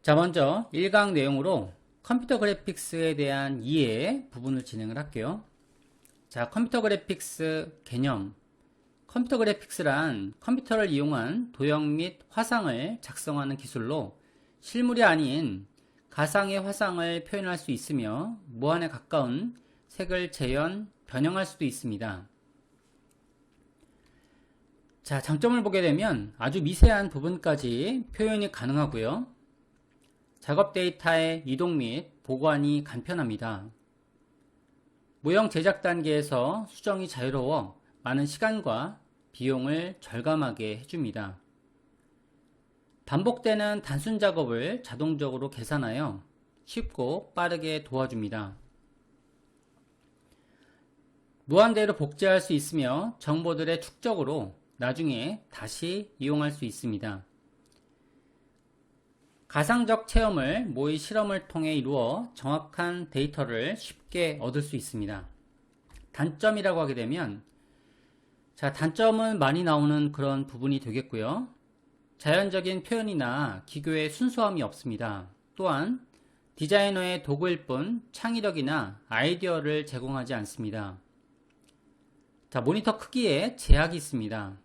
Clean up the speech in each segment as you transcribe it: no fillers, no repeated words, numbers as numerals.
자, 먼저 1강 내용으로 컴퓨터 그래픽스에 대한 이해 부분을 진행을 할게요. 자, 컴퓨터 그래픽스 개념. 컴퓨터 그래픽스란 컴퓨터를 이용한 도형 및 화상을 작성하는 기술로 실물이 아닌 가상의 화상을 표현할 수 있으며 무한에 가까운 색을 재현, 변형할 수도 있습니다. 자, 장점을 보게 되면 아주 미세한 부분까지 표현이 가능하고요. 작업 데이터의 이동 및 보관이 간편합니다. 모형 제작 단계에서 수정이 자유로워 많은 시간과 비용을 절감하게 해줍니다. 반복되는 단순 작업을 자동적으로 계산하여 쉽고 빠르게 도와줍니다. 무한대로 복제할 수 있으며 정보들의 축적으로 나중에 다시 이용할 수 있습니다. 가상적 체험을 모의 실험을 통해 이루어 정확한 데이터를 쉽게 얻을 수 있습니다. 단점이라고 하게 되면, 자, 단점은 많이 나오는 그런 부분이 되겠고요. 자연적인 표현이나 기교의 순수함이 없습니다. 또한 디자이너의 도구일 뿐 창의력이나 아이디어를 제공하지 않습니다. 자, 모니터 크기에 제약이 있습니다.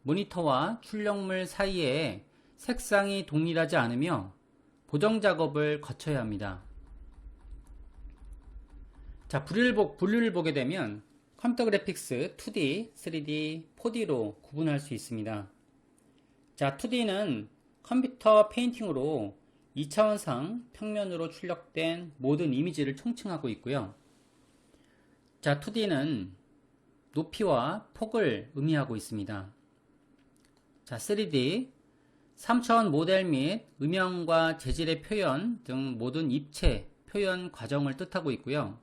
모니터와 출력물 사이에 색상이 동일하지 않으며 보정 작업을 거쳐야 합니다. 자, 분류를 보게 되면 컴퓨터 그래픽스 2D, 3D, 4D로 구분할 수 있습니다. 자, 2D는 컴퓨터 페인팅으로 2차원상 평면으로 출력된 모든 이미지를 총칭하고 있고요. 자, 2D는 높이와 폭을 의미하고 있습니다. 자, 3D 3차원 모델 및 음영과 재질의 표현 등 모든 입체 표현 과정을 뜻하고 있고요.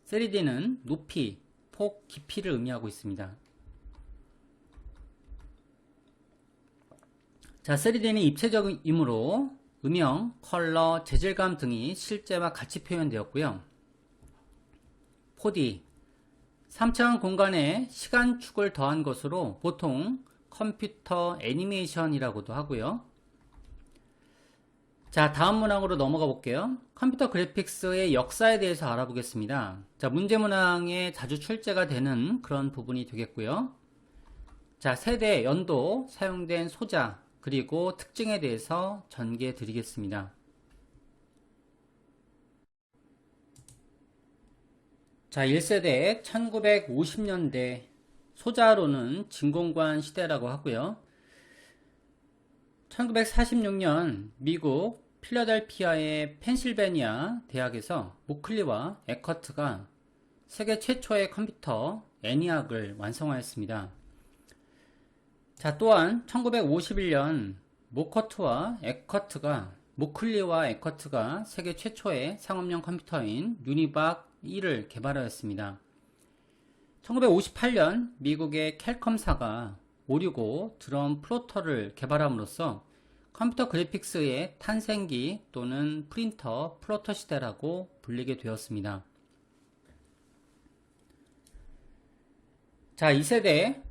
3D는 높이, 폭, 깊이를 의미하고 있습니다. 자, 3D는 입체적이므로 음영, 컬러, 재질감 등이 실제와 같이 표현되었고요. 4D 3차원 공간에 시간축을 더한 것으로 보통 컴퓨터 애니메이션이라고도 하고요. 자, 다음 문항으로 넘어가 볼게요. 컴퓨터 그래픽스의 역사에 대해서 알아보겠습니다. 자, 문제 문항에 자주 출제가 되는 그런 부분이 되겠고요. 자, 세대, 연도, 사용된 소자, 그리고 특징에 대해서 전개해 드리겠습니다. 자, 1세대 1950년대 소자로는 진공관 시대라고 하고요. 1946년 미국 필라델피아의 펜실베니아 대학에서 모클리와 에커트가 세계 최초의 컴퓨터 애니악을 완성하였습니다. 자, 또한 1951년 모클리와 에커트가 세계 최초의 상업용 컴퓨터인 유니박 1을 개발하였습니다. 1958년 미국의 캘컴사가 565 드럼 플로터를 개발함으로써 컴퓨터 그래픽스의 탄생기 또는 프린터 플로터 시대라고 불리게 되었습니다. 자, 2세대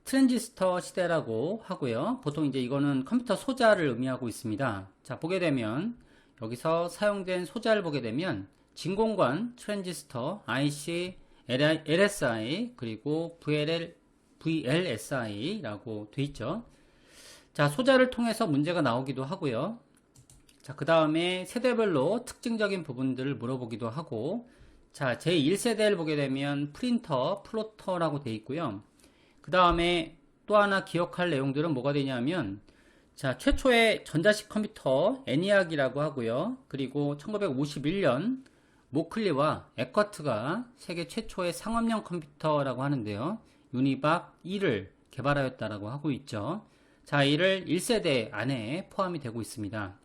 트랜지스터 시대라고 하고요. 보통 이제 이거는 컴퓨터 소자를 의미하고 있습니다. 자, 보게 되면 여기서 사용된 소자를 보게 되면 진공관, 트랜지스터, IC, LSI, 그리고 VLSI라고 돼 있죠. 자, 소자를 통해서 문제가 나오기도 하고요. 자, 그 다음에 세대별로 특징적인 부분들을 물어보기도 하고, 자, 제1세대를 보게 되면 프린터, 플로터라고 돼 있고요. 그 다음에 또 하나 기억할 내용들은 뭐가 되냐면, 자, 최초의 전자식 컴퓨터 애니악이라고 하고요. 그리고 1951년 모클리와 에커트가 세계 최초의 상업용 컴퓨터라고 하는데요. 유니박 2를 개발하였다라고 하고 있죠. 자, 이를 1세대 안에 포함이 되고 있습니다.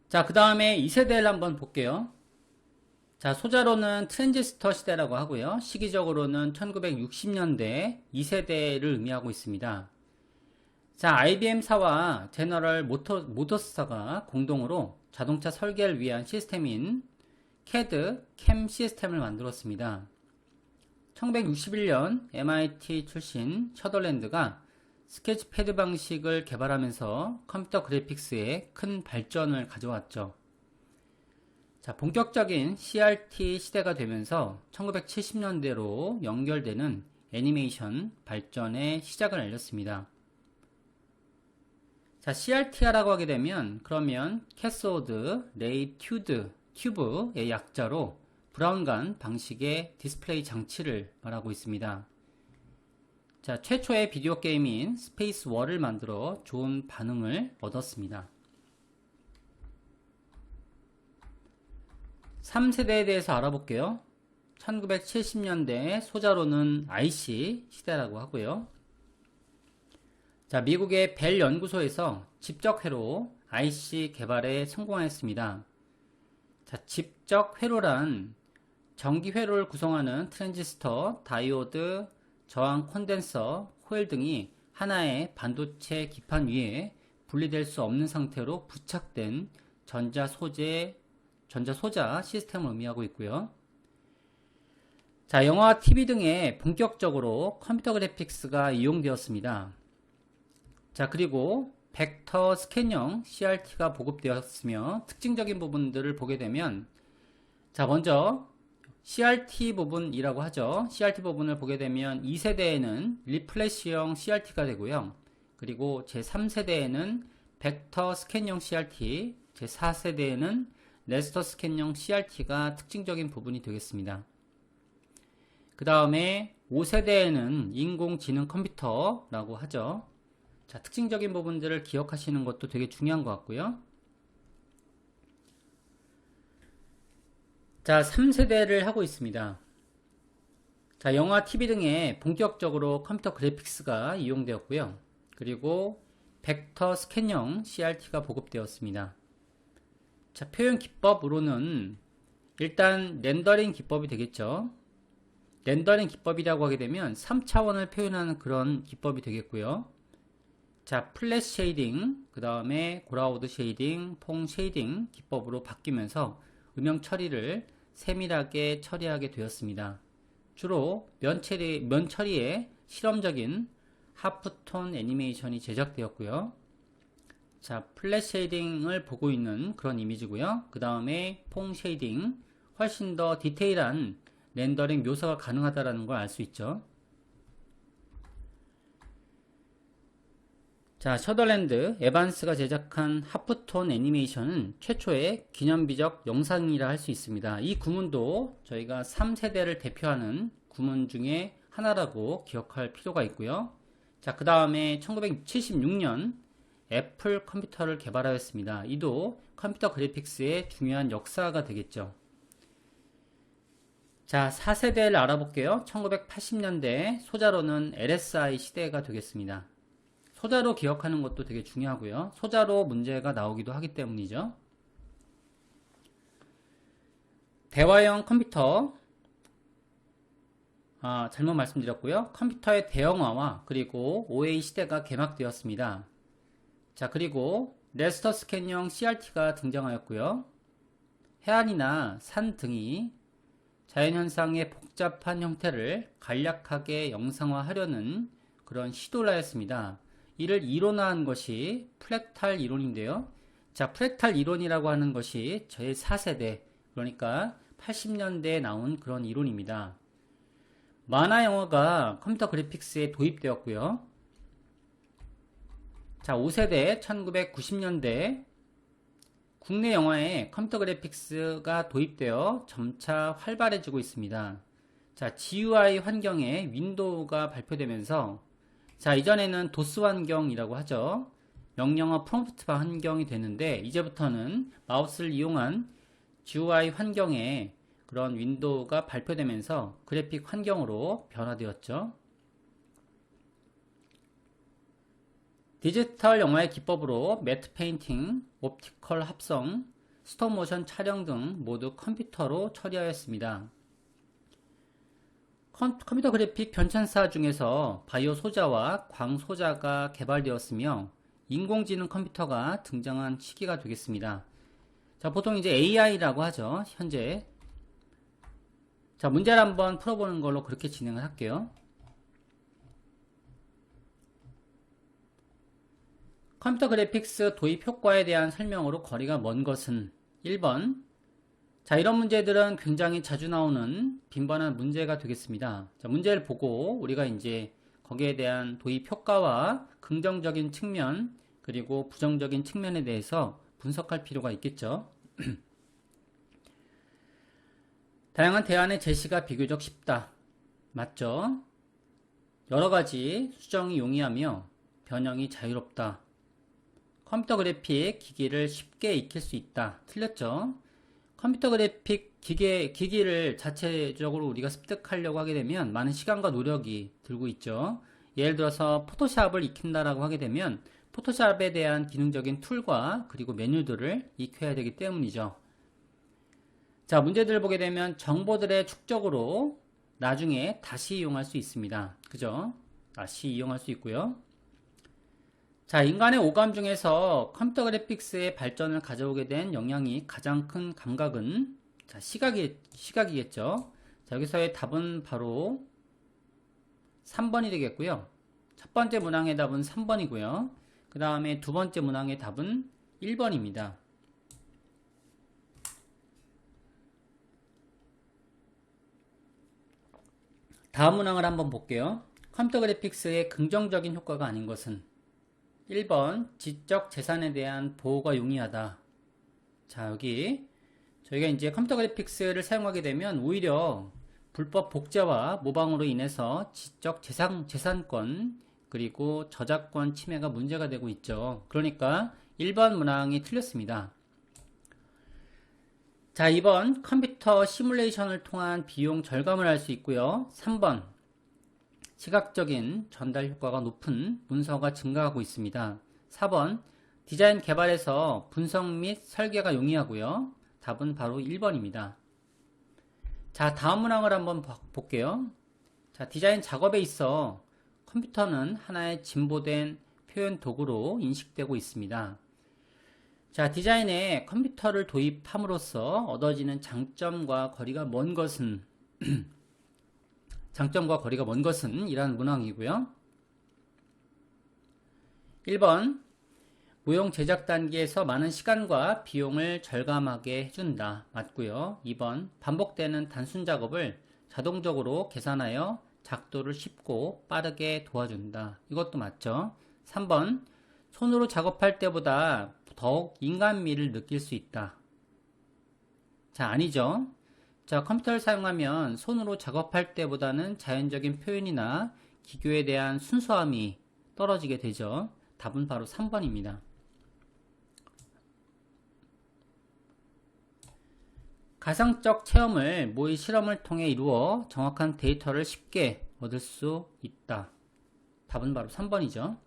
자, 그 다음에 2세대를 한번 볼게요. 자, 소자로는 트랜지스터 시대라고 하고요. 시기적으로는 1960년대 2세대를 의미하고 있습니다. 자, IBM사와 제너럴 모터스사가 공동으로 자동차 설계를 위한 시스템인 CAD, CAM 시스템을 만들었습니다. 1961년 MIT 출신 셔덜랜드가 스케치패드 방식을 개발하면서 컴퓨터 그래픽스에 큰 발전을 가져왔죠. 자, 본격적인 CRT 시대가 되면서 1970년대로 연결되는 애니메이션 발전의 시작을 알렸습니다. 자, CRT라고 하게 되면 그러면 캐소드 레이 튜브의 약자로 브라운관 방식의 디스플레이 장치를 말하고 있습니다. 자, 최초의 비디오 게임인 스페이스 워를 만들어 좋은 반응을 얻었습니다. 3세대에 대해서 알아볼게요. 1970년대 소자로는 IC 시대라고 하고요. 자, 미국의 벨 연구소에서 직접 회로 IC 개발에 성공하였습니다. 자, 직접 회로란 전기 회로를 구성하는 트랜지스터, 다이오드, 저항 콘덴서, 코일 등이 하나의 반도체 기판 위에 분리될 수 없는 상태로 부착된 전자 소자 시스템을 의미하고 있고요. 자, 영화, TV 등에 본격적으로 컴퓨터 그래픽스가 이용되었습니다. 자, 그리고 벡터 스캔형 CRT가 보급되었으며 특징적인 부분들을 보게 되면, 자, 먼저 CRT 부분이라고 하죠. CRT 부분을 보게 되면 2세대에는 리플래시형 CRT가 되고요. 그리고 제3세대에는 벡터 스캔형 CRT, 제4세대에는 레스터 스캔형 CRT가 특징적인 부분이 되겠습니다. 그 다음에 5세대에는 인공지능 컴퓨터라고 하죠. 자, 특징적인 부분들을 기억하시는 것도 되게 중요한 것 같고요. 자, 3세대를 하고 있습니다. 자, 영화, TV 등에 본격적으로 컴퓨터 그래픽스가 이용되었고요. 그리고 벡터 스캔형 CRT가 보급되었습니다. 자, 표현 기법으로는 일단 렌더링 기법이 되겠죠. 렌더링 기법이라고 하게 되면 3차원을 표현하는 그런 기법이 되겠고요. 자, 플랫 쉐이딩, 그 다음에 고라우드 쉐이딩, 퐁 쉐이딩 기법으로 바뀌면서 음영 처리를 세밀하게 처리하게 되었습니다. 주로 면 처리에 실험적인 하프톤 애니메이션이 제작되었고요. 자, 플랫 쉐이딩을 보고 있는 그런 이미지고요. 그 다음에 퐁 쉐이딩, 훨씬 더 디테일한 렌더링 묘사가 가능하다는 걸 알 수 있죠. 자, 셔더랜드 에반스가 제작한 하프톤 애니메이션은 최초의 기념비적 영상이라 할 수 있습니다. 이 구문도 저희가 3세대를 대표하는 구문 중에 하나라고 기억할 필요가 있고요. 자, 그 다음에 1976년 애플 컴퓨터를 개발하였습니다. 이도 컴퓨터 그래픽스의 중요한 역사가 되겠죠. 자, 4세대를 알아볼게요. 1980년대 소자로는 LSI 시대가 되겠습니다. 소자로 기억하는 것도 되게 중요하고요. 소자로 문제가 나오기도 하기 때문이죠. 대화형 컴퓨터, 잘못 말씀드렸고요. 컴퓨터의 대형화와 그리고 OA 시대가 개막되었습니다. 자, 그리고 레스터 스캔형 CRT가 등장하였고요. 해안이나 산 등이 자연현상의 복잡한 형태를 간략하게 영상화하려는 그런 시도를 하였습니다. 이를 이론화한 것이 프랙탈 이론인데요. 자, 프랙탈 이론이라고 하는 것이 저의 4세대, 그러니까 80년대에 나온 그런 이론입니다. 만화 영화가 컴퓨터 그래픽스에 도입되었고요. 자, 5세대 1990년대 국내 영화에 컴퓨터 그래픽스가 도입되어 점차 활발해지고 있습니다. 자, GUI 환경에 윈도우가 발표되면서, 자, 이전에는 도스 환경이라고 하죠. 명령어 프롬프트 환경이 되는데 이제부터는 마우스를 이용한 GUI 환경에 그런 윈도우가 발표되면서 그래픽 환경으로 변화되었죠. 디지털 영화의 기법으로 매트 페인팅, 옵티컬 합성, 스톱모션 촬영 등 모두 컴퓨터로 처리하였습니다. 컴퓨터 그래픽 변천사 중에서 바이오 소자와 광 소자가 개발되었으며 인공지능 컴퓨터가 등장한 시기가 되겠습니다. 자, 보통 이제 AI라고 하죠. 현재. 자, 문제를 한번 풀어보는 걸로 그렇게 진행을 할게요. 컴퓨터 그래픽스 도입 효과에 대한 설명으로 거리가 먼 것은 1번. 자, 이런 문제들은 굉장히 자주 나오는 빈번한 문제가 되겠습니다. 자, 문제를 보고 우리가 이제 거기에 대한 도입 효과와 긍정적인 측면 그리고 부정적인 측면에 대해서 분석할 필요가 있겠죠. 다양한 대안의 제시가 비교적 쉽다. 맞죠? 여러가지 수정이 용이하며 변형이 자유롭다. 컴퓨터 그래픽 기기를 쉽게 익힐 수 있다. 틀렸죠? 컴퓨터 그래픽 기기를 자체적으로 우리가 습득하려고 하게 되면 많은 시간과 노력이 들고 있죠. 예를 들어서 포토샵을 익힌다라고 하게 되면 포토샵에 대한 기능적인 툴과 그리고 메뉴들을 익혀야 되기 때문이죠. 자, 문제들을 보게 되면 정보들의 축적으로 나중에 다시 이용할 수 있습니다. 그죠? 다시 이용할 수 있고요. 자, 인간의 오감 중에서 컴퓨터 그래픽스의 발전을 가져오게 된 영향이 가장 큰 감각은 자, 시각이겠죠. 자, 여기서의 답은 바로 3번이 되겠고요. 첫 번째 문항의 답은 3번이고요. 그 다음에 두 번째 문항의 답은 1번입니다. 다음 문항을 한번 볼게요. 컴퓨터 그래픽스의 긍정적인 효과가 아닌 것은 1번 지적 재산에 대한 보호가 용이하다. 자, 여기 저희가 이제 컴퓨터 그래픽스를 사용하게 되면 오히려 불법 복제와 모방으로 인해서 지적 재산권 그리고 저작권 침해가 문제가 되고 있죠. 그러니까 1번 문항이 틀렸습니다. 자, 2번 컴퓨터 시뮬레이션을 통한 비용 절감을 할 수 있고요. 3번 시각적인 전달 효과가 높은 문서가 증가하고 있습니다. 4번 디자인 개발에서 분석 및 설계가 용이하고요. 답은 바로 1번입니다. 자, 다음 문항을 한번 볼게요. 자, 디자인 작업에 있어 컴퓨터는 하나의 진보된 표현 도구로 인식되고 있습니다. 자, 디자인에 컴퓨터를 도입함으로써 얻어지는 장점과 거리가 먼 것은 이라는 문항이고요. 1번 무용 제작 단계에서 많은 시간과 비용을 절감하게 해준다. 맞고요. 2번 반복되는 단순 작업을 자동적으로 계산하여 작도를 쉽고 빠르게 도와준다. 이것도 맞죠. 3번 손으로 작업할 때보다 더욱 인간미를 느낄 수 있다. 자, 아니죠. 자, 컴퓨터를 사용하면 손으로 작업할 때보다는 자연적인 표현이나 기교에 대한 순수함이 떨어지게 되죠. 답은 바로 3번입니다. 가상적 체험을 모의 실험을 통해 이루어 정확한 데이터를 쉽게 얻을 수 있다. 답은 바로 3번이죠.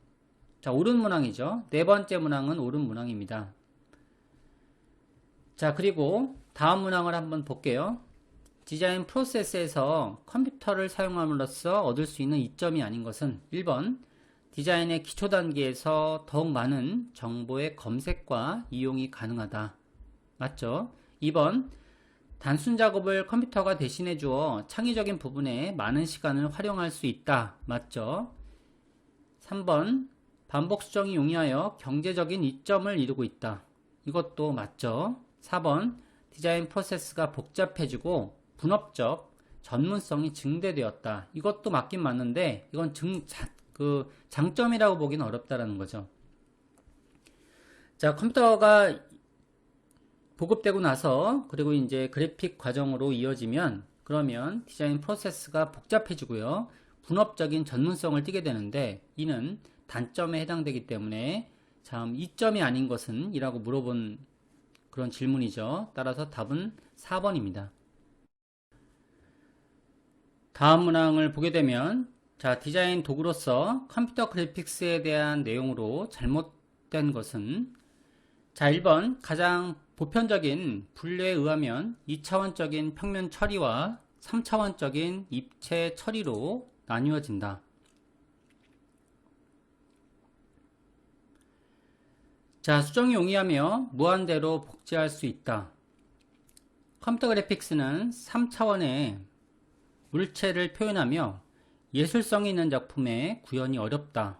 자, 옳은 문항이죠. 네 번째 문항은 옳은 문항입니다. 자, 그리고 다음 문항을 한번 볼게요. 디자인 프로세스에서 컴퓨터를 사용함으로써 얻을 수 있는 이점이 아닌 것은 1번 디자인의 기초 단계에서 더욱 많은 정보의 검색과 이용이 가능하다. 맞죠? 2번 단순 작업을 컴퓨터가 대신해 주어 창의적인 부분에 많은 시간을 활용할 수 있다. 맞죠? 3번 반복 수정이 용이하여 경제적인 이점을 이루고 있다. 이것도 맞죠? 4번 디자인 프로세스가 복잡해지고 분업적 전문성이 증대되었다. 이것도 맞긴 맞는데 이건 장점이라고 보기는 어렵다라는 거죠. 자, 컴퓨터가 보급되고 나서 그리고 이제 그래픽 과정으로 이어지면 그러면 디자인 프로세스가 복잡해지고요. 분업적인 전문성을 띠게 되는데 이는 단점에 해당되기 때문에 참 이점이 아닌 것은 이라고 물어본 그런 질문이죠. 따라서 답은 4번입니다. 다음 문항을 보게 되면 자, 디자인 도구로서 컴퓨터 그래픽스에 대한 내용으로 잘못된 것은 자, 1번 가장 보편적인 분류에 의하면 2차원적인 평면 처리와 3차원적인 입체 처리로 나뉘어진다. 자, 수정이 용이하며 무한대로 복제할 수 있다. 컴퓨터 그래픽스는 3차원의 물체를 표현하며 예술성이 있는 작품에 구현이 어렵다.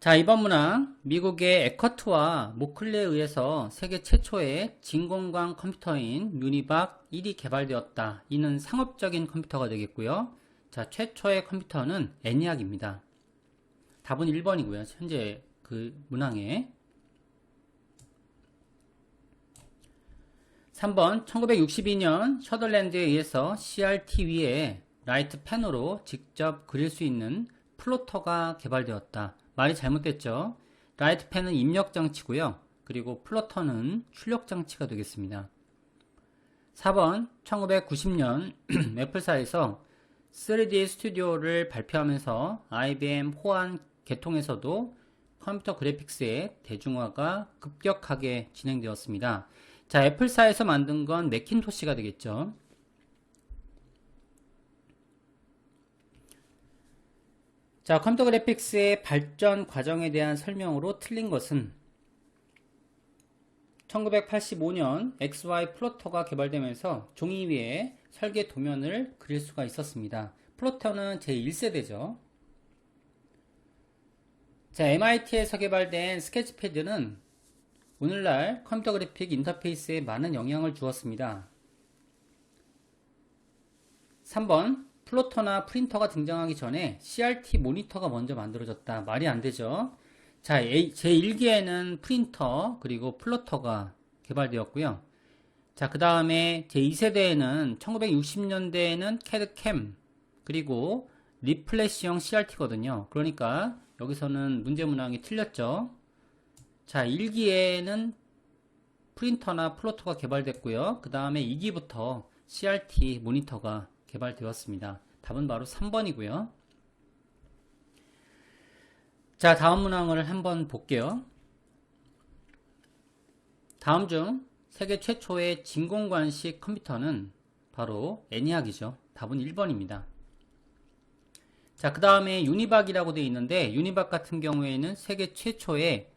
자, 이번 문항 미국의 에커트와 모클레에 의해서 세계 최초의 진공관 컴퓨터인 유니박 1이 개발되었다. 이는 상업적인 컴퓨터가 되겠고요. 자, 최초의 컴퓨터는 ENIAC입니다. 답은 1번이고요. 현재 그 문항에. 3번 1962년 셔들랜드에 의해서 CRT 위에 라이트 펜으로 직접 그릴 수 있는 플로터가 개발되었다. 말이 잘못됐죠. 라이트 펜은 입력 장치고요. 그리고 플로터는 출력 장치가 되겠습니다. 4번 1990년 애플사에서 3D 스튜디오를 발표하면서 IBM 호환 계통에서도 컴퓨터 그래픽스의 대중화가 급격하게 진행되었습니다. 자, 애플사에서 만든 건 매킨토시가 되겠죠. 자, 컴퓨터 그래픽스의 발전 과정에 대한 설명으로 틀린 것은 1985년 XY 플로터가 개발되면서 종이 위에 설계 도면을 그릴 수가 있었습니다. 플로터는 제1세대죠. 자, MIT에서 개발된 스케치패드는 오늘날 컴퓨터 그래픽 인터페이스에 많은 영향을 주었습니다. 3번 플로터나 프린터가 등장하기 전에 CRT 모니터가 먼저 만들어졌다. 말이 안 되죠. 자, 제1기에는 프린터 그리고 플로터가 개발되었고요. 자, 그 다음에 제2세대에는 1960년대에는 캐드캠 그리고 리플래시형 CRT거든요. 그러니까 여기서는 문제 문항이 틀렸죠. 자, 1기에는 프린터나 플로터가 개발됐고요. 그 다음에 2기부터 CRT 모니터가 개발되었습니다. 답은 바로 3번이고요. 자, 다음 문항을 한번 볼게요. 다음 중 세계 최초의 진공관식 컴퓨터는 바로 ENIAC이죠. 답은 1번입니다. 자, 그 다음에 유니박이라고 되어 있는데 유니박 같은 경우에는 세계 최초의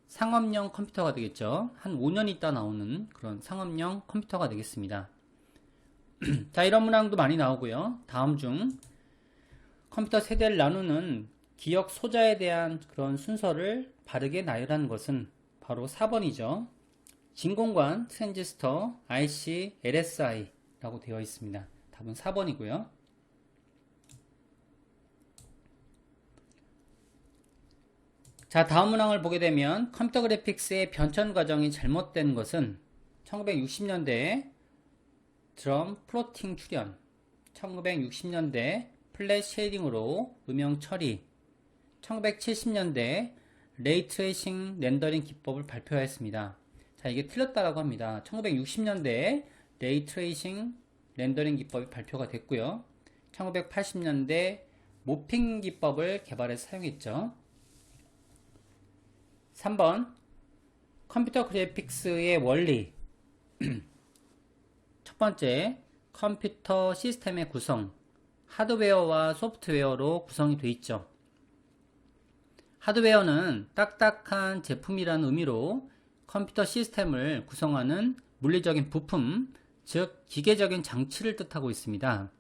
상업용 컴퓨터가 되겠죠. 한 5년 있다 나오는 그런 상업용 컴퓨터가 되겠습니다. 자, 이런 문항도 많이 나오고요. 다음 중 컴퓨터 세대를 나누는 기억 소자에 대한 그런 순서를 바르게 나열한 것은 바로 4번이죠. 진공관, 트랜지스터, IC, LSI 라고 되어 있습니다. 답은 4번이고요. 자, 다음 문항을 보게 되면 컴퓨터 그래픽스의 변천 과정이 잘못된 것은 1960년대에 드럼 플로팅 출현, 1960년대 플랫 쉐이딩으로 음영 처리, 1970년대 레이 트레이싱 렌더링 기법을 발표하였습니다. 자, 이게 틀렸다라고 합니다. 1960년대에 레이 트레이싱 렌더링 기법이 발표가 됐고요. 1980년대 모핑 기법을 개발해서 사용했죠. 3번 컴퓨터 그래픽스의 원리. 첫 번째, 컴퓨터 시스템의 구성, 하드웨어와 소프트웨어로 구성이 되어 있죠. 하드웨어는 딱딱한 제품이라는 의미로 컴퓨터 시스템을 구성하는 물리적인 부품, 즉 기계적인 장치를 뜻하고 있습니다.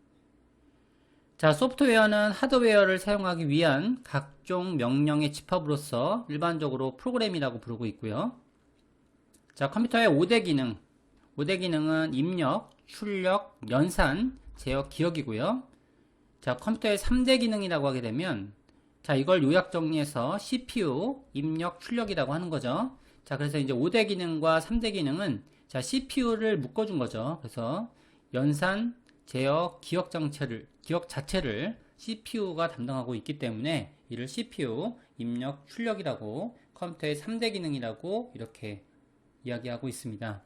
자, 소프트웨어는 하드웨어를 사용하기 위한 각종 명령의 집합으로서 일반적으로 프로그램이라고 부르고 있고요. 자, 컴퓨터의 5대 기능, 5대 기능은 입력, 출력, 연산, 제어, 기억이고요. 자, 컴퓨터의 3대 기능이라고 하게 되면 자, 이걸 요약 정리해서 CPU, 입력, 출력이라고 하는 거죠. 자, 그래서 이제 5대 기능과 3대 기능은 자, CPU를 묶어준 거죠. 그래서 연산, 제어, 기억 자체를 CPU가 담당하고 있기 때문에 이를 CPU, 입력, 출력이라고 컴퓨터의 3대 기능이라고 이렇게 이야기하고 있습니다.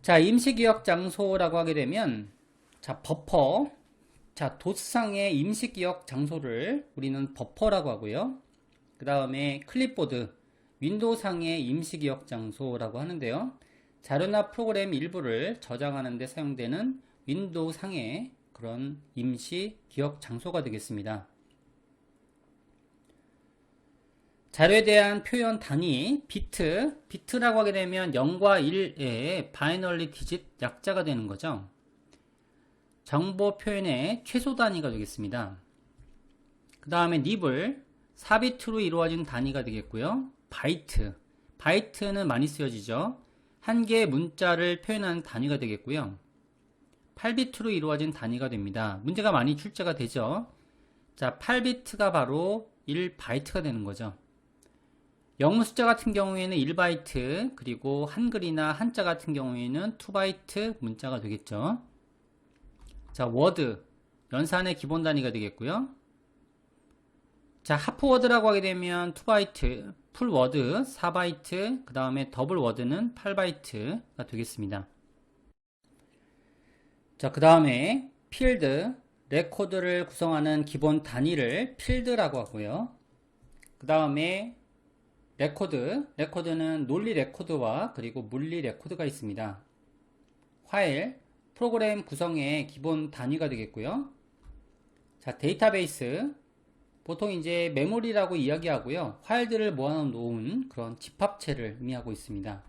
자, 임시기억 장소라고 하게 되면 자, 버퍼. 자, 도스상의 임시기억 장소를 우리는 버퍼라고 하고요. 그 다음에 클립보드, 윈도우상의 임시기억 장소라고 하는데요. 자료나 프로그램 일부를 저장하는 데 사용되는 윈도우상의 그런 임시기억 장소가 되겠습니다. 자료에 대한 표현 단위, 비트라고 하게 되면 0과 1의 바이너리 디짓 약자가 되는 거죠. 정보 표현의 최소 단위가 되겠습니다. 그 다음에 니블, 4비트로 이루어진 단위가 되겠고요. 바이트. 바이트는 많이 쓰여지죠. 한 개의 문자를 표현하는 단위가 되겠고요. 8비트로 이루어진 단위가 됩니다. 문제가 많이 출제가 되죠. 자, 8비트가 바로 1바이트가 되는 거죠. 영문 숫자 같은 경우에는 1바이트, 그리고 한글이나 한자 같은 경우에는 2바이트 문자가 되겠죠. 자, 워드, 연산의 기본 단위가 되겠고요. 자, 하프워드라고 하게 되면 2바이트, 풀워드 4바이트, 그 다음에 더블워드는 8바이트가 되겠습니다. 자, 그 다음에 필드, 레코드를 구성하는 기본 단위를 필드라고 하고요. 그 다음에 레코드는 논리 레코드와 그리고 물리 레코드가 있습니다. 파일, 프로그램 구성의 기본 단위가 되겠고요. 자, 데이터베이스, 보통 이제 메모리라고 이야기하고요. 파일들을 모아놓은 그런 집합체를 의미하고 있습니다.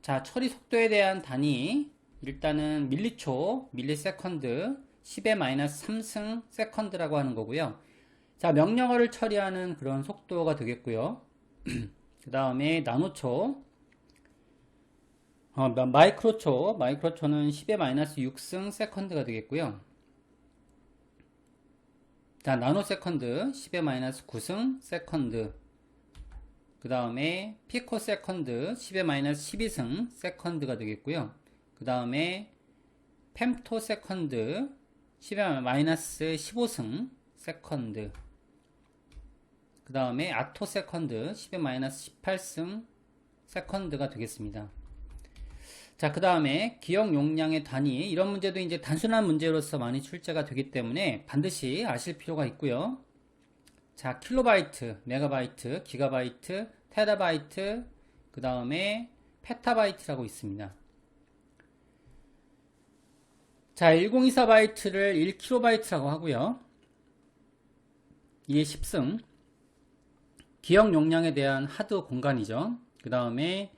자, 처리 속도에 대한 단위, 일단은 밀리초, 밀리세컨드, 10의 마이너스 3승 세컨드라고 하는 거고요. 자, 명령어를 처리하는 그런 속도가 되겠고요. 그 다음에 나노초, 마이크로초는 10의 마이너스 6승 세컨드가 되겠고요. 자, 나노세컨드 10의 마이너스 9승 세컨드. 그 다음에 피코세컨드 10의 마이너스 12승 세컨드가 되겠고요. 그 다음에 펜토세컨드 10의 마이너스 15승 세컨드. 그 다음에 아토세컨드 10의 마이너스 18승 세컨드가 되겠습니다. 자, 그 다음에 기억 용량의 단위, 이런 문제도 이제 단순한 문제로서 많이 출제가 되기 때문에 반드시 아실 필요가 있고요. 자, 킬로바이트, 메가바이트, 기가바이트, 테라바이트, 그 다음에 페타바이트라고 있습니다. 자, 1024바이트를 1kB라고 하고요. 이게 10승. 기억 용량에 대한 하드 공간이죠. 그 다음에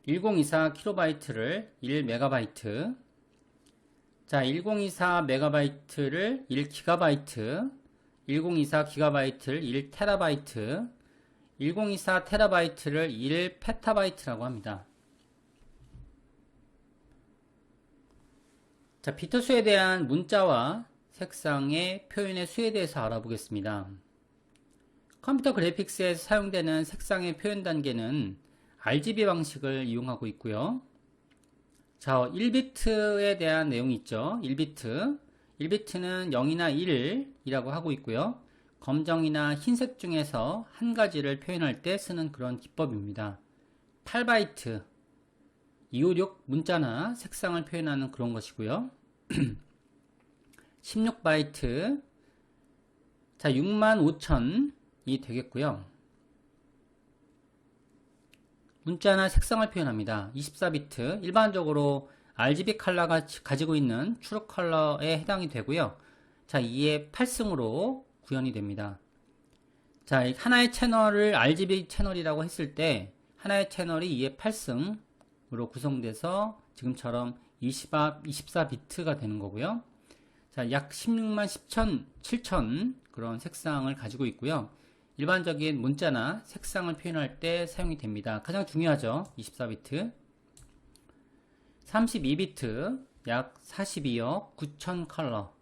1024kB를 1MB, 자, 1024MB를 1GB, 1024GB를 1TB, 1024TB를 1PB라고 합니다. 자, 비트 수에 대한 문자와 색상의 표현의 수에 대해서 알아보겠습니다. 컴퓨터 그래픽스에서 사용되는 색상의 표현 단계는 RGB 방식을 이용하고 있고요. 자, 1비트에 대한 내용이 있죠. 1비트. 1비트는 0이나 1이라고 하고 있고요. 검정이나 흰색 중에서 한 가지를 표현할 때 쓰는 그런 기법입니다. 8바이트. 256 문자나 색상을 표현하는 그런 것이고요. 16바이트. 자, 65,000이 되겠고요. 문자나 색상을 표현합니다. 24비트, 일반적으로 RGB 컬러가 가지고 있는 추르 컬러에 해당이 되고요. 자, 이에 8승으로 구현이 됩니다. 자, 하나의 채널을 RGB 채널이라고 했을 때 하나의 채널이 이에 8승으로 구성돼서 지금처럼 24비트가 되는 거고요. 자, 약 16만 7천 그런 색상을 가지고 있고요. 일반적인 문자나 색상을 표현할 때 사용이 됩니다. 가장 중요하죠. 24비트. 32비트 약 42억 9천 컬러.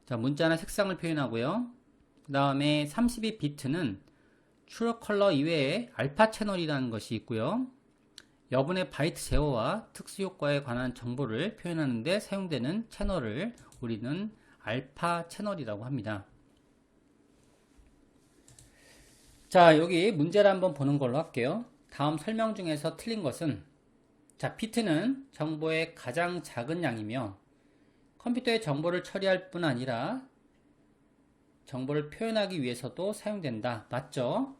자, 문자나 색상을 표현하고요. 그 다음에 32비트는 추러 컬러 이외에 알파 채널이라는 것이 있고요. 여분의 바이트 제어와 특수 효과에 관한 정보를 표현하는 데 사용되는 채널을 우리는 알파 채널이라고 합니다. 자, 여기 문제를 한번 보는 걸로 할게요. 다음 설명 중에서 틀린 것은, 자, 비트는 정보의 가장 작은 양이며 컴퓨터의 정보를 처리할 뿐 아니라 정보를 표현하기 위해서도 사용된다. 맞죠?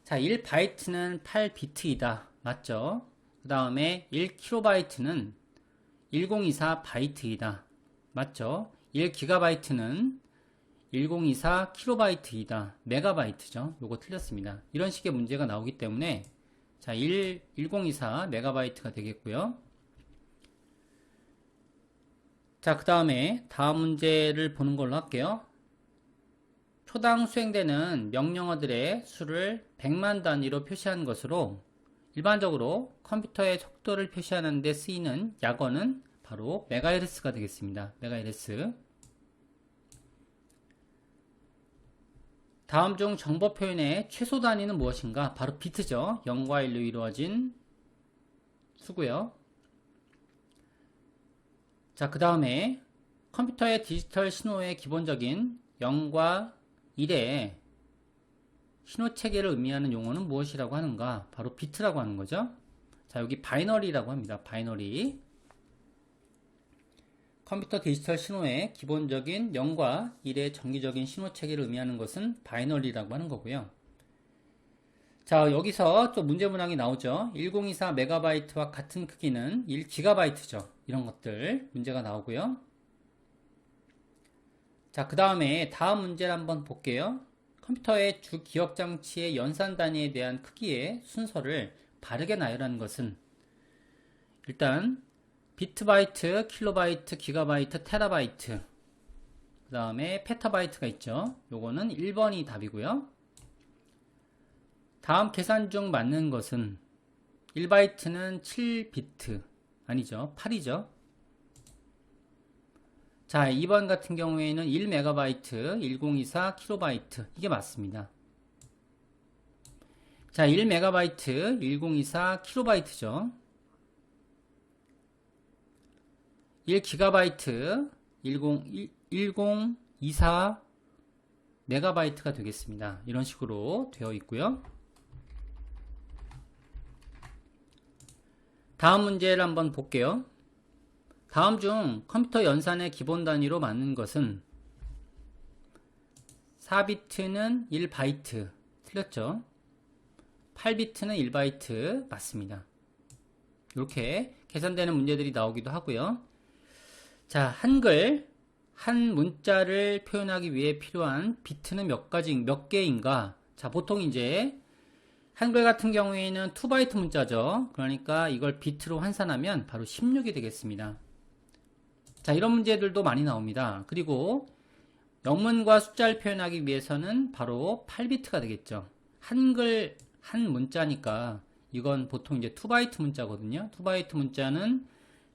자, 1바이트는 8비트이다. 맞죠? 그 다음에 1kB는 1024 바이트이다. 맞죠? 1GB는 1024 킬로바이트이다. 메가바이트죠. 요거 틀렸습니다. 이런 식의 문제가 나오기 때문에 자, 1024 메가바이트가 되겠고요. 자, 그 다음에 다음 문제를 보는 걸로 할게요. 초당 수행되는 명령어들의 수를 100만 단위로 표시한 것으로 일반적으로 컴퓨터의 속도를 표시하는 데 쓰이는 약어는 바로 메가헤르츠가 되겠습니다. 메가헤르츠. 다음 중 정보 표현의 최소 단위는 무엇인가? 바로 비트죠. 0과 1로 이루어진 수고요. 자, 그 다음에 컴퓨터의 디지털 신호의 기본적인 0과 1의 신호 체계를 의미하는 용어는 무엇이라고 하는가? 바로 비트라고 하는 거죠. 자, 여기 바이너리라고 합니다. 바이너리. 컴퓨터 디지털 신호의 기본적인 0과 1의 정기적인 신호 체계를 의미하는 것은 바이너리라고 하는 거고요. 자, 여기서 또 문제 문항이 나오죠. 1024 메가바이트와 같은 크기는 1기가바이트죠. 이런 것들 문제가 나오고요. 자, 그 다음에 다음 문제를 한번 볼게요. 컴퓨터의 주 기억 장치의 연산 단위에 대한 크기의 순서를 바르게 나열하는 것은 일단 비트바이트, 킬로바이트, 기가바이트, 테라바이트, 그 다음에 페타바이트가 있죠. 요거는 1번이 답이고요. 다음 계산 중 맞는 것은 1바이트는 7비트 아니죠. 8이죠. 자, 2번 같은 경우에는 1메가바이트, 1024 킬로바이트 이게 맞습니다. 자, 1메가바이트, 1024 킬로바이트죠. 1기가바이트 1024 메가바이트가 되겠습니다. 이런 식으로 되어 있고요. 다음 문제를 한번 볼게요. 다음 중 컴퓨터 연산의 기본 단위로 맞는 것은 4비트는 1바이트 틀렸죠. 8비트는 1바이트 맞습니다. 이렇게 계산되는 문제들이 나오기도 하고요. 자, 한글, 한 문자를 표현하기 위해 필요한 비트는 몇 개인가? 자, 보통 이제 한글 같은 경우에는 2바이트 문자죠. 그러니까 이걸 비트로 환산하면 바로 16이 되겠습니다. 자, 이런 문제들도 많이 나옵니다. 그리고 영문과 숫자를 표현하기 위해서는 바로 8비트가 되겠죠. 한글 한 문자니까 이건 보통 이제 2바이트 문자거든요. 2바이트 문자는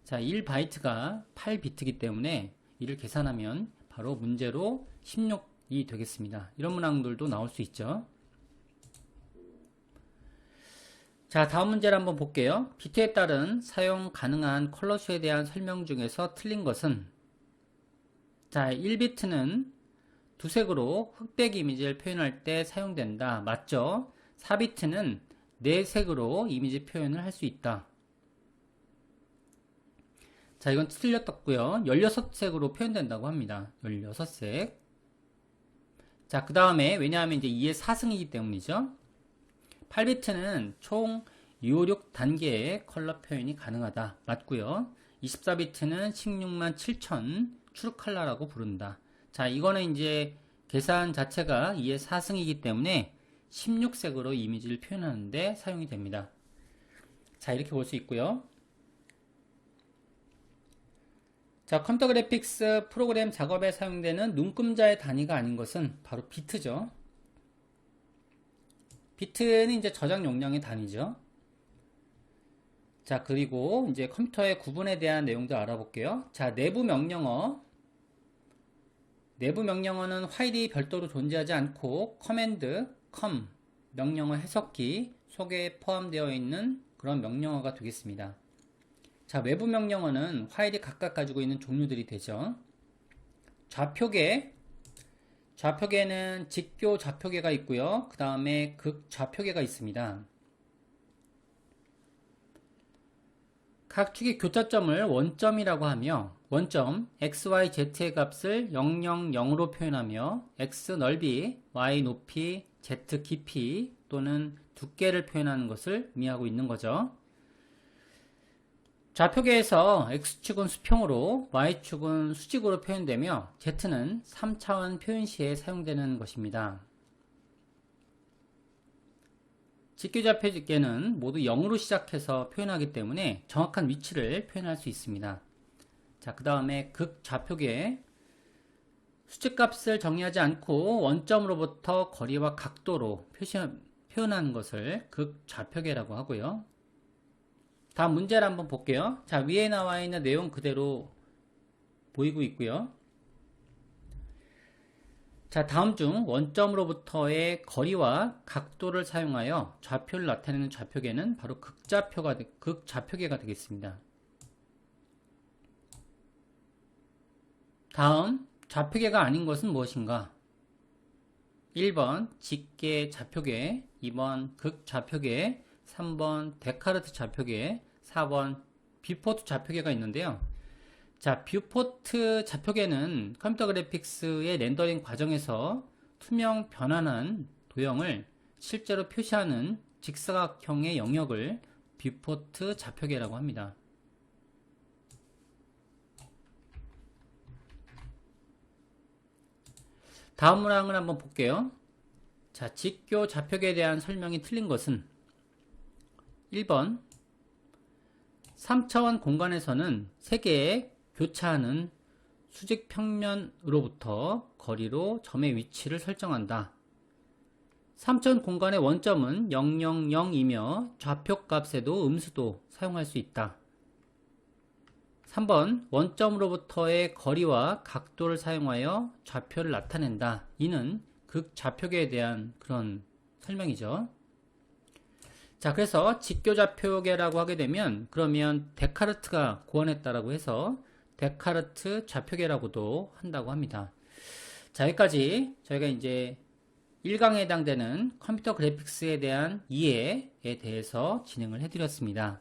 자, 1바이트가 8비트이기 때문에 이를 계산하면 바로 문제로 16이 되겠습니다. 이런 문항들도 나올 수 있죠. 자, 다음 문제를 한번 볼게요. 비트에 따른 사용 가능한 컬러 수에 대한 설명 중에서 틀린 것은 자, 1비트는 두색으로 흑백 이미지를 표현할 때 사용된다. 맞죠? 4비트는 4색으로 이미지 표현을 할 수 있다. 자, 이건 틀렸고요. 16색으로 표현된다고 합니다. 16색. 자, 그 다음에 왜냐하면 이제 2의 4승이기 때문이죠. 8비트는 총 256단계의 컬러 표현이 가능하다. 맞고요. 24비트는 16만 7천 추르 컬러라고 부른다. 자, 이거는 이제 계산 자체가 2의 4승이기 때문에 16색으로 이미지를 표현하는데 사용이 됩니다. 자, 이렇게 볼 수 있고요. 자, 컴퓨터 그래픽스 프로그램 작업에 사용되는 눈금자의 단위가 아닌 것은 바로 비트죠. 비트는 이제 저장 용량의 단위죠. 자, 그리고 이제 컴퓨터의 구분에 대한 내용도 알아볼게요. 자, 내부 명령어. 내부 명령어는 파일이 별도로 존재하지 않고 커맨드, 컴, 명령어 해석기 속에 포함되어 있는 그런 명령어가 되겠습니다. 자, 외부 명령어는 파일이 각각 가지고 있는 종류들이 되죠. 좌표계. 좌표계는 직교 좌표계가 있고요. 그 다음에 극 좌표계가 있습니다. 각 축의 교차점을 원점이라고 하며 원점 x, y, z의 값을 0, 0, 0으로 표현하며 x 넓이, y 높이, z 깊이 또는 두께를 표현하는 것을 의미하고 있는 거죠. 좌표계에서 x축은 수평으로 y축은 수직으로 표현되며 z는 3차원 표현 시에 사용되는 것입니다. 직교좌표계는 모두 0으로 시작해서 표현하기 때문에 정확한 위치를 표현할 수 있습니다. 자, 그 다음에 극좌표계 수직값을 정의하지 않고 원점으로부터 거리와 각도로 표현하는 것을 극좌표계라고 하고요. 다음 문제를 한번 볼게요. 자, 위에 나와 있는 내용 그대로 보이고 있고요. 자, 다음 중 원점으로부터의 거리와 각도를 사용하여 좌표를 나타내는 좌표계는 바로 극좌표계가 되겠습니다. 다음 좌표계가 아닌 것은 무엇인가? 1번 직계 좌표계, 2번 극좌표계, 3번 데카르트 좌표계, 4번 뷰포트 좌표계가 있는데요. 자, 뷰포트 좌표계는 컴퓨터 그래픽스의 렌더링 과정에서 투명 변환한 도형을 실제로 표시하는 직사각형의 영역을 뷰포트 좌표계라고 합니다. 다음 문항을 한번 볼게요. 자, 직교 좌표계에 대한 설명이 틀린 것은 1번 3차원 공간에서는 세 개의 교차하는 수직 평면으로부터 거리로 점의 위치를 설정한다. 3차원 공간의 원점은 000이며 좌표값에도 음수도 사용할 수 있다. 3번 원점으로부터의 거리와 각도를 사용하여 좌표를 나타낸다. 이는 극좌표계에 대한 그런 설명이죠. 자, 그래서 직교좌표계라고 하게 되면 그러면 데카르트가 고안했다라고 해서 데카르트 좌표계라고도 한다고 합니다. 자, 여기까지 저희가 이제 1강에 해당되는 컴퓨터 그래픽스에 대한 이해에 대해서 진행을 해드렸습니다.